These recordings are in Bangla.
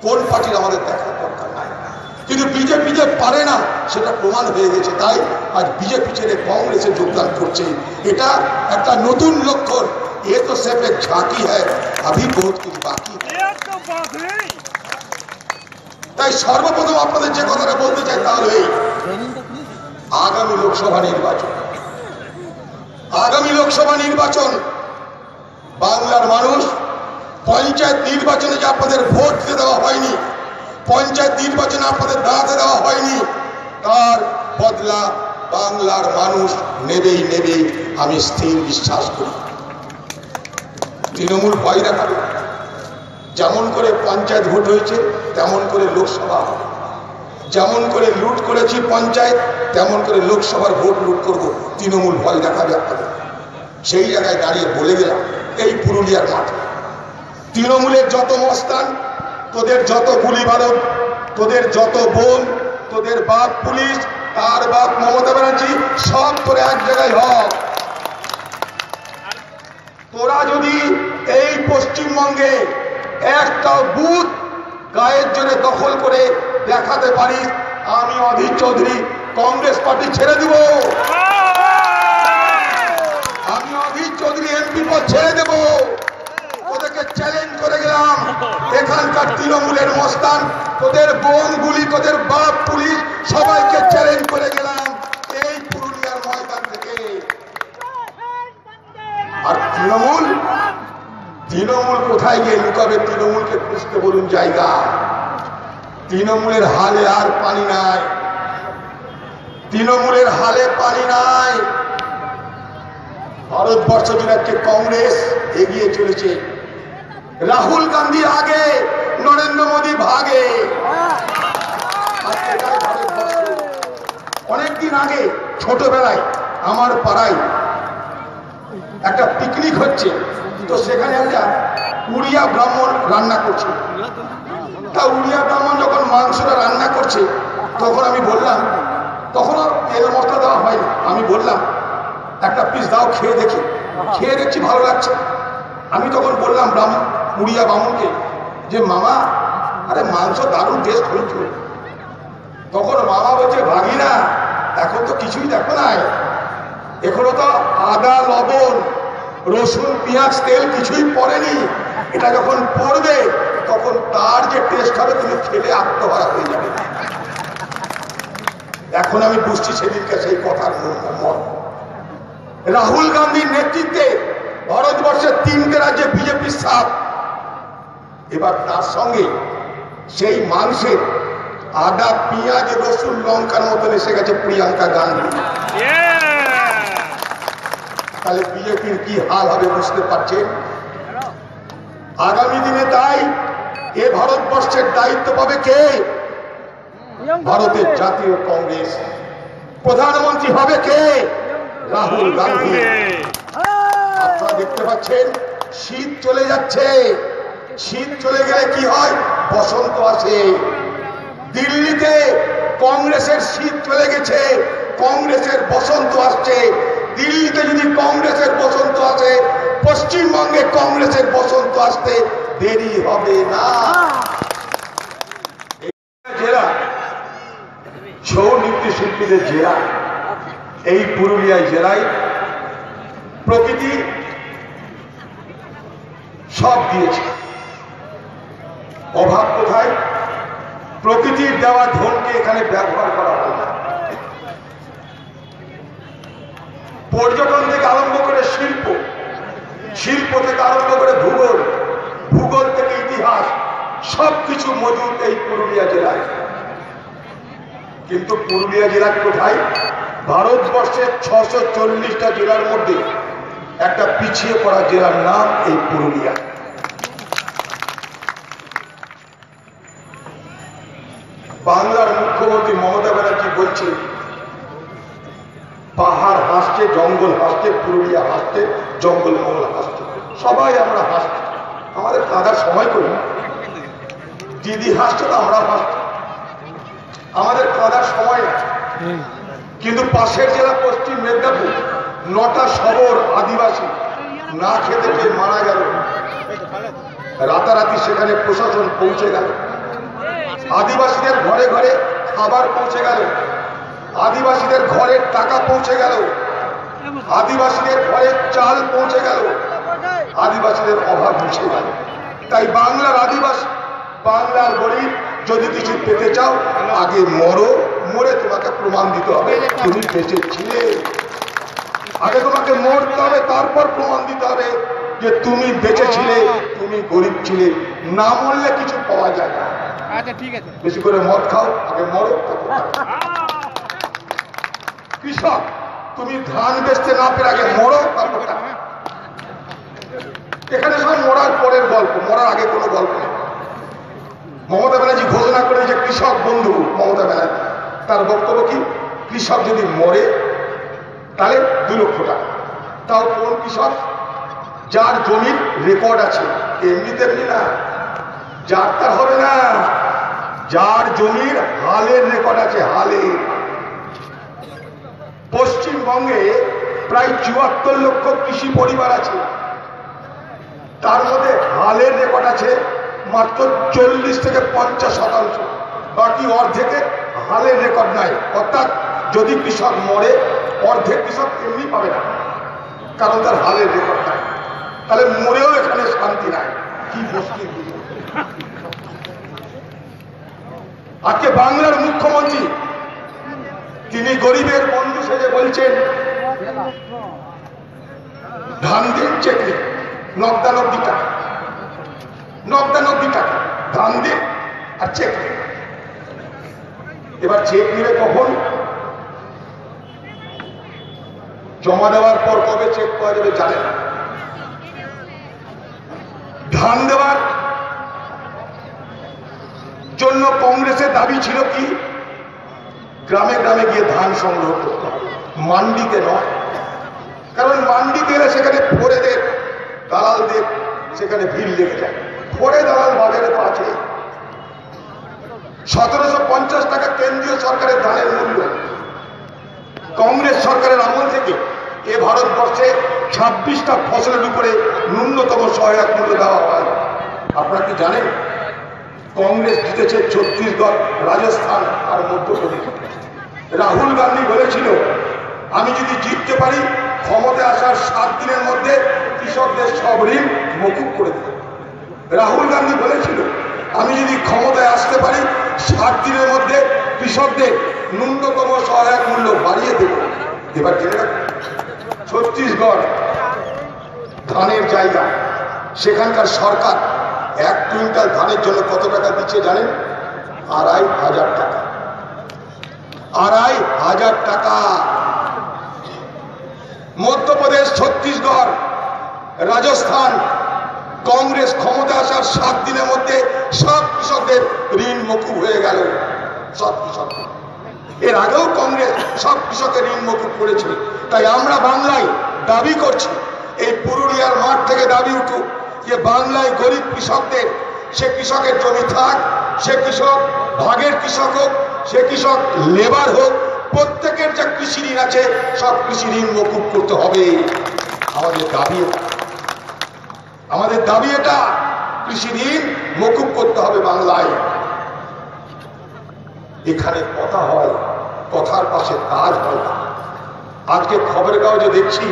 কোন পার্টির আমাদের দেখার দরকার নাই, কিন্তু বিজেপি যে পারে না সেটা প্রমাণ হয়ে গেছে। তাই আজ বিজেপি ছেড়ে কংগ্রেসে যোগদান করছে, এটা একটা নতুন লক্ষণ। এ তো সির্ফ এক ঝাঁকি হ্যায়, আভি বহুত কিছু বাকি। তাই সর্বপ্রথম আপনাদের যে কথাটা বলতে চাই তা হলো এই, আগামী লোকসভা নির্বাচন বাংলার মানুষ পঞ্চায়েত নির্বাচনে যে আপনাদের ভোট দিতে দেওয়া হয়নি, পঞ্চায়েত নির্বাচনে আপনাদের দাঁড়াতে দেওয়া হয়নি, তার বদলা বাংলার মানুষ নেবে, আমি স্থির বিশ্বাস করি। তৃণমূল ভয় দেখাবে, যেমন করে পঞ্চায়েত ভোট হয়েছে তেমন করে লোকসভা হবে, যেমন করে লুট করেছি পঞ্চায়েত তেমন করে লোকসভার ভোট লুট করব। তৃণমূল ভয় দেখাবে আপনাদের। সেই জায়গায় দাঁড়িয়ে বলে গেলাম, এই পুরুলিয়ার মাঠে তৃণমূলের যত মস্তান, তোদের যত গুলি বারুদ, তোদের যত বোন, তোদের বাপ পুলিশ, তার বাপ মমতা ব্যানার্জি, সব তোরা এক জায়গায় হক। তোরা যদি এই পশ্চিমবঙ্গে একটা বুথ গায়ের জোরে দখল করে দেখাতে পারিস, আমি অধীর চৌধুরী কংগ্রেস পার্টি ছেড়ে দিব, আমি অধীর চৌধুরী এমপি পদ ছেড়ে দেব। ওদেরকে চ্যালেঞ্জ করে গেলাম, এখানকার তৃণমূলের মস্তান, তোদের বোন গুলি, তোদের বাপ পুলিশ, সবাইকে চ্যালেঞ্জ করে গেলাম এই পুরুলিয়ার ময়দান থেকে। আর তৃণমূল কোথায় গিয়ে লুকাবে? তৃণমূলকে খুঁজতে বলুন জায়গা। তৃণমূলের হালে আর পানি নাই, তৃণমূলের হালে পানি নাই। ভারতবর্ষ জুড়ে কংগ্রেস এগিয়ে চলেছে, রাহুল গান্ধী আগে, নরেন্দ্র মোদী ভাগে। অনেকদিন আগে ছোটবেলায় আমার পাড়ায় একটা পিকনিক হচ্ছে, তো সেখানে একটা উড়িয়া ব্রাহ্মণ রান্না করছে। তা উড়িয়া ব্রাহ্মণ যখন মাংসটা রান্না করছে, তখন আমি বললাম, তখনও তেল মশলা দেওয়া হয়নি, আমি বললাম একটা পিস দাও, খেয়ে দেখি। খেয়ে দেখছি ভালো লাগছে। আমি তখন বললাম উড়িয়া ব্রাহ্মণকে যে মামা, আরে মাংস দারুণ টেস্ট হয়েছিল। তখন মামা বলছে, ভাগিনা এখন তো কিছুই দেখো নাই, এখনো তো আদা লবণ রসুন পেঁয়াজ তেল কিছুই পড়েনি, এটা যখন পড়বে তখন তার যে টেস্ট হবে তুমি খেলে আত্মহারা হয়ে যাবে। এখন আমি বুঝছি সেদিনকে সেই কথার মর্ম। রাহুল গান্ধীর নেতৃত্বে ভারতবর্ষের 3টে রাজ্যে বিজেপির সাপ, এবার তার সঙ্গে সেই মাংসের আদা পেঁয়াজ রসুন লঙ্কার মতন এসে গেছে প্রিয়াঙ্কা গান্ধী। তাহলে বিজেপির কি হাল হবে বুঝতে পারছেন? আগামী দিনে তাই এ ভারতবর্ষের দায়িত্ব পাবে কে? ভারতের জাতীয় কংগ্রেস। প্রধানমন্ত্রী হবে কে? রাহুল গান্ধী। আপনারা দেখতে পাচ্ছেন শীত চলে যাচ্ছে, শীত চলে গেলে কি হয়? বসন্ত আসে। দিল্লিতে কংগ্রেসের শীত চলে গেছে, কংগ্রেসের বসন্ত আসছে। দিল্লিতে যদি কংগ্রেসের বসন্ত আসে, পশ্চিমবঙ্গে কংগ্রেসের বসন্ত আসতে দেরি হবে না। জেলা ছৌ নৃত্যশিল্পীদের জেলা, এই পুরুলিয়া জেলায় প্রকৃতি সব দিয়েছে, অভাব কোথায়? প্রকৃতির দেওয়া ধনকে এখানে ব্যবহার করা হয় না। পর্যটন থেকে আরম্ভ করে শিল্প, শিল্প থেকে আরম্ভ করে ভূগোল, ভূগোল থেকে ইতিহাস, সবকিছু মজুদ এই পুরুলিয়া জেলায়। কিন্তু পুরুলিয়া জেলা কোথায়? ভারতবর্ষের 640টা জেলার মধ্যে একটা পিছিয়ে পড়া জেলার নাম এই পুরুলিয়া। বাংলার মুখ্যমন্ত্রী মমতা ব্যানার্জি বলছে পাহাড় হাসছে, জঙ্গল হাসছে, পুরুলিয়া হাসছে, জঙ্গলমহল হাসছে, সবাই আমরা হাসছি। আমাদের কাঁদার সময় করি না। দিদি হাসছে তো আমরা হাসছি, আমাদের কাঁদার সময় আছে। কিন্তু পাশের জেলা পশ্চিম মেদিনীপুর, 9টা শহর আদিবাসী না খেতে পেয়ে মারা গেল, রাতারাতি সেখানে প্রশাসন পৌঁছে গেল, আদিবাসীদের ঘরে ঘরে খাবার পৌঁছে গেল, আদিবাসীদের ঘরের টাকা পৌঁছে গেল, আদিবাসীদের ঘরে চাল পৌঁছে গেল, আদিবাসীদের অভাব মুছে গেল। তাই বাংলার আদিবাসী, বাংলার গরিব যদি কিছু পেতে চাও আগে মরো, মরে তোমাকে প্রমাণ দিতে হবে তুমি বেঁচে ছিলে। আগে তোমাকে মরতে হবে, তারপর প্রমাণ দিতে হবে যে তুমি বেঁচে ছিলে, তুমি গরিব ছিলে। না মরলে কিছু পাওয়া যায় না। আচ্ছা ঠিক আছে, বেশি করে মদ খাও, আগে মরো। কৃষক, তুমি ধান বেচতে না পেরে আগে মরো, তারপর টাকা। এখানে সব মরার পরের গল্প, মরার আগে কোনো গল্প নেই। মমতা ব্যানার্জি ঘোষণা করে যে কৃষক বন্ধু, মমতা ব্যানার্জি তার বক্তব্য কি, কৃষক যদি মরে তাহলে 2 লক্ষ টাকা। তাও কোন কৃষক? যার জমির রেকর্ড আছে, এমনি তেমনি না, যার তার হবে না, যার জমির হালের রেকর্ড আছে, হালের। পশ্চিমবঙ্গে প্রায় 74 লক্ষ কৃষি পরিবার আছে, তার মধ্যে হালের রেকর্ড আছে মাত্র 40 থেকে 50%, বাকি অর্ধেকে হালের রেকর্ড নাই। অর্থাৎ যদি কৃষক মরে অর্ধেক কৃষক এমনি পাবে না, কারণ তার হালের রেকর্ড নাই। তাহলে মরেও এখানে শান্তি নাই, কি মুশকিল। আজকে বাংলার মুখ্যমন্ত্রী তিনি গরিবের বন্ধু সেজে বলছেন ধান দিন চেক দিন, 99 টাকা, 99 টাকা ধান দিন আর চেক দিন। এবার চেক নিবে কখন? জমা দেওয়ার পর কবে চেক পাওয়া যাবে জানে না। ধান দেওয়ার জন্য কংগ্রেসের দাবি ছিল কি, গ্রামে গ্রামে গিয়ে ধান সংগ্রহ করতে হবে, মান্ডিতে নয়। কারণ মান্ডিতে এলে সেখানে ফোরেদের, দালালদের সেখানে ভিড় লেগে যায়। ফোরে দালাল বাজারে তো আছে। 1750 টাকা কেন্দ্রীয় সরকারের ধানের মূল্য। কংগ্রেস সরকারের আমল থেকে এ ভারতবর্ষে 26টা ফসলের উপরে ন্যূনতম সহায়ক মূল্য দেওয়া হয়। আপনারা কি জানেন? কংগ্রেস জিতেছে ছত্তিশগড়, রাজস্থান আর মধ্যপ্রদেশ। রাহুল গান্ধী বলেছিল আমি যদি জিততে পারি ক্ষমতায় আসার 7 দিনের মধ্যে কৃষকদের সব ঋণ মকুব করে দেব। রাহুল গান্ধী বলেছিল আমি যদি ক্ষমতায় আসতে পারি 7 দিনের মধ্যে কৃষকদের ন্যূনতম সহায়ক মূল্য বাড়িয়ে দেব। এবার জেনে রাখুন, ছত্তিশগড় ধানের জায়গা, সেখানকার সরকার 1 কুইন্টাল ধানের জন্য কত টাকা দিচ্ছে জানেন? 2500 টাকা। 2500 টাকা। মধ্যপ্রদেশ, ছত্তিশগড়, রাজস্থান কংগ্রেস ক্ষমতা আসার 7 দিনের মধ্যে সব কৃষকদের ঋণ মকুব হয়ে গেল। সব কৃষক, এর আগেও কংগ্রেস সব কৃষকের ঋণ মকুব করেছিল। তাই আমরা বাংলায় দাবি করছি, এই পুরুলিয়ার মাঠ থেকে দাবি উঠুক যে বাংলায় গরিব কৃষকদের, সে কৃষকের জমি থাক, সে কৃষক ভাগের কৃষক হোক, সে কৃষক লেবার হোক, প্রত্যেকের যে কৃষি ঋণ আছে সব কৃষি ঋণ মকুব করতে হবে। আমাদের দাবি এটা, আমাদের দাবি এটা, কৃষি ঋণ মকুব করতে হবে বাংলায়। এখানে কথা হয়, কথার পাশে কাজ হয় না। আজকে খবরের কাগজে দেখছি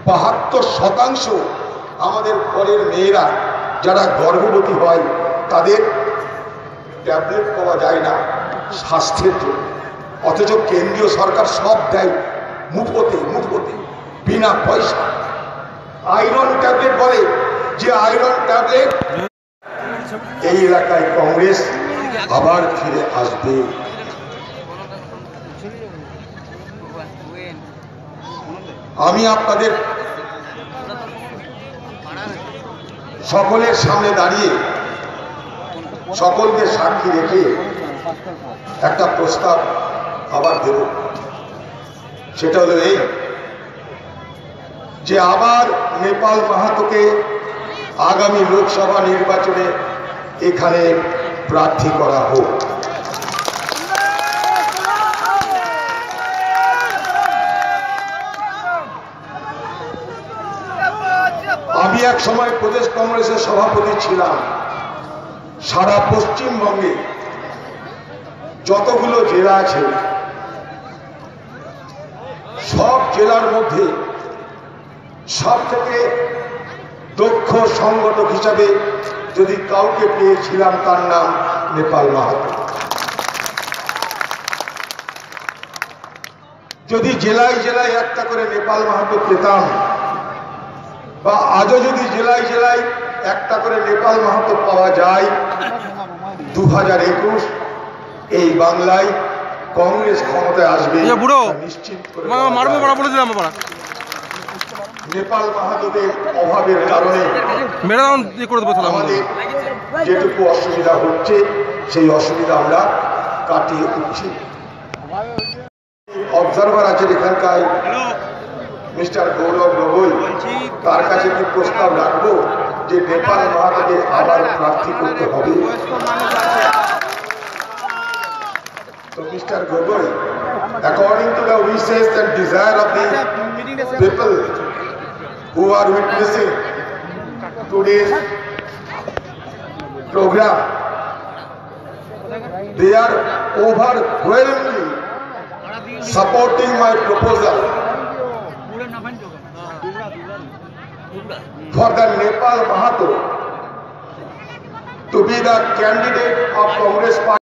72% আমাদের ঘরের মেয়েরা যারা গর্ভবতী হয় তাদের ট্যাবলেট পাওয়া যায় না স্বাস্থ্যের জন্য, অথচ কেন্দ্রীয় সরকার সব দেয় মুফতে, মুফতে, বিনা পয়সা। আয়রন ট্যাবলেট বলে যে আয়রন ট্যাবলেট, এই এলাকায় কংগ্রেস আবার ফিরে আসবে। আমি আপনাদের সকলের সামনে দাঁড়িয়ে সকলকে সাক্ষী রেখে একটা প্রস্তাব আবার দেব। সেটা হলো এই যে আবার নেপাল মাহাতোকে আগামী লোকসভা নির্বাচনে এখানে প্রার্থী করা হোক। আমি এক সময় প্রদেশ কংগ্রেসের সভাপতি ছিলাম। সারা পশ্চিমবঙ্গে যতগুলো জেলা আছে সব জেলার মধ্যে সব থেকে দক্ষ সংগঠক হিসাবে যদি কাউকে পেয়েছিলাম তার নাম নেপাল মাহাতো। যদি জেলায় জেলায় একটা করে নেপাল মাহাতো পেতাম, বা আজও যদি জেলায় জেলায় একটা করে নেপাল মাহাতো পাওয়া যায়, 2021 এই বাংলায় কংগ্রেস ক্ষমতায় আসবে নিশ্চিত করে। নেপাল মাহাতোদের অভাবের কারণে আমাদের যেটুকু অসুবিধা হচ্ছে সেই অসুবিধা আমরা কাটিয়ে উঠছি। অবজারভার আছেন এখানকার মিস্টার গৌরব গগৈ, তার কাছে কি প্রস্তাব রাখবো যে নেপাল মাহাতোকে আবার প্রার্থী করতে হবে? So Mr. Gogoi, according to the wishes and desire of the people who are witnessing today's program, they are overwhelmingly supporting my proposal for the Nepal Mahato to be the candidate of Congress Party.